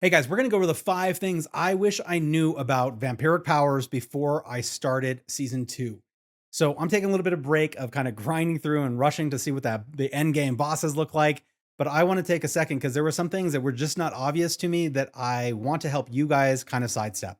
Hey guys, we're going to go over the 5 things I wish I knew about vampiric powers before I started season 2. So I'm taking a little bit of break of kind of grinding through and rushing to see what the end game bosses look like. But I want to take a second because there were some things that were just not obvious to me that I want to help you guys kind of sidestep.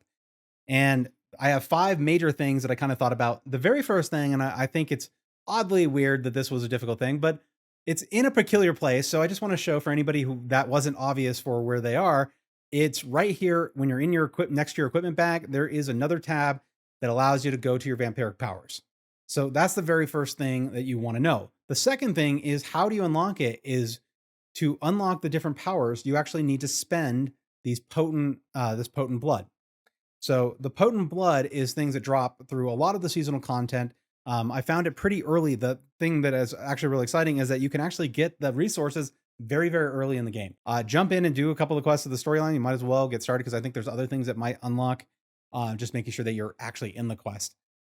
And I have 5 major things that I kind of thought about. The very first thing, and I think it's oddly weird that this was a difficult thing, but it's in a peculiar place. So I just want to show for anybody who that wasn't obvious for where they are. It's right here when you're in your next to your equipment bag, there is another tab that allows you to go to your vampiric powers. So that's the very first thing that you want to know. The second thing is how do you unlock it is to unlock the different powers, you actually need to spend this potent blood. So the potent blood is things that drop through a lot of the seasonal content. I found it pretty early. The thing that is actually really exciting is that you can actually get the resources very, very early in the game. Jump in and do a couple of quests of the storyline. You might as well get started because I think there's other things that might unlock. Just making sure that you're actually in the quest.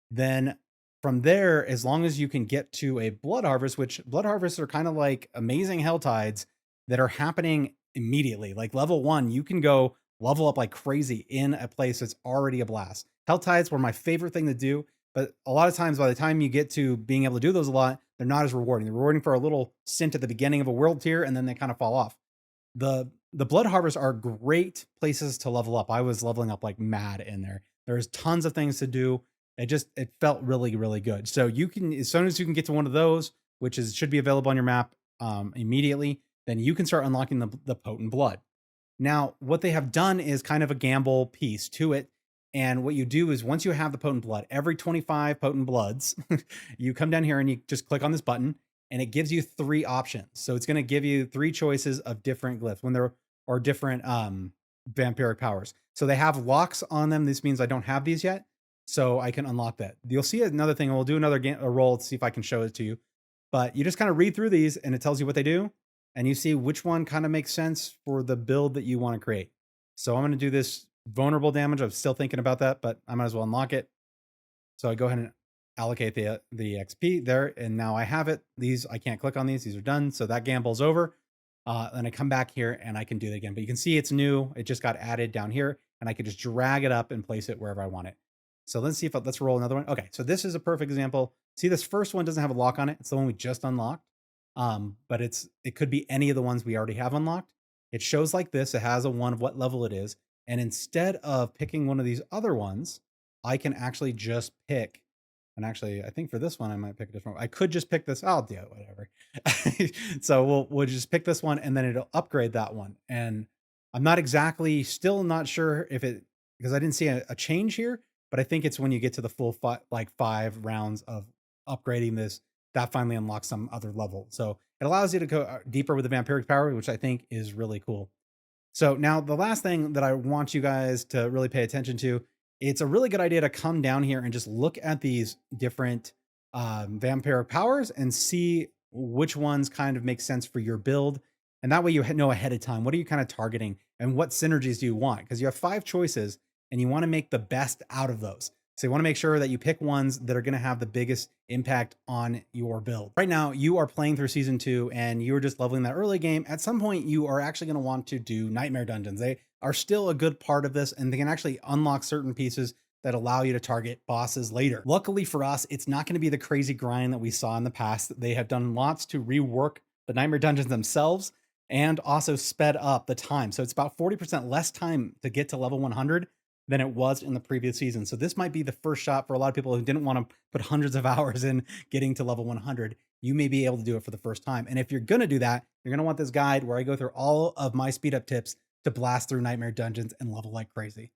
Then from there, as long as you can get to a blood harvest, which blood harvests are kind of like amazing hell tides that are happening immediately. Like level 1, you can go level up like crazy in a place that's already a blast. Hell tides were my favorite thing to do, but a lot of times by the time you get to being able to do those a lot, they're not as rewarding. They're rewarding for a little stint at the beginning of a world tier, and then they kind of fall off. The blood harvests are great places to level up. I was leveling up like mad in there. There's tons of things to do. It felt really, really good. So you can, as soon as you can get to one of those, which is should be available on your map immediately, then you can start unlocking the potent blood. Now, what they have done is kind of a gamble piece to it. And what you do is once you have the potent blood, every 25 potent bloods, you come down here and you just click on this button and it gives you 3 options. So it's going to give you 3 choices of different glyphs when there are different vampiric powers. So they have locks on them. This means I don't have these yet. So I can unlock that. You'll see another thing. We'll do another a roll to see if I can show it to you. But you just kind of read through these and it tells you what they do and you see which one kind of makes sense for the build that you want to create. So I'm going to do this vulnerable damage. I'm still thinking about that, but I might as well unlock it. So I go ahead and allocate the XP there, and now I have it. These I can't click on these. These are done. So that gamble's over. And I come back here and I can do it again. But you can see it's new. It just got added down here, and I can just drag it up and place it wherever I want it. So let's see if let's roll another one. Okay, so this is a perfect example. See, this first one doesn't have a lock on it. It's the one we just unlocked. But it could be any of the ones we already have unlocked. It shows like this. It has a 1 of what level it is. And instead of picking one of these other ones, I can actually just pick. And actually, I think for this one, I might pick a different one. I could just pick this. I'll do it, whatever. So we'll just pick this one and then it'll upgrade that one. And I'm not exactly still not sure if it because I didn't see a change here, but I think it's when you get to the full 5 rounds of upgrading this that finally unlocks some other level. So it allows you to go deeper with the vampiric power, which I think is really cool. So now the last thing that I want you guys to really pay attention to, it's a really good idea to come down here and just look at these different vampiric powers and see which ones kind of make sense for your build. And that way you know ahead of time, what are you kind of targeting and what synergies do you want? Because you have 5 choices and you want to make the best out of those. So you want to make sure that you pick ones that are going to have the biggest impact on your build. Right now, you are playing through season 2 and you are just leveling that early game. At some point, you are actually going to want to do nightmare dungeons. They are still a good part of this and they can actually unlock certain pieces that allow you to target bosses later. Luckily for us, it's not going to be the crazy grind that we saw in the past. They have done lots to rework the nightmare dungeons themselves and also sped up the time. So it's about 40% less time to get to level 100 than it was in the previous season. So this might be the first shot for a lot of people who didn't want to put hundreds of hours in getting to level 100. You may be able to do it for the first time. And if you're going to do that, you're going to want this guide where I go through all of my speed up tips to blast through nightmare dungeons and level like crazy.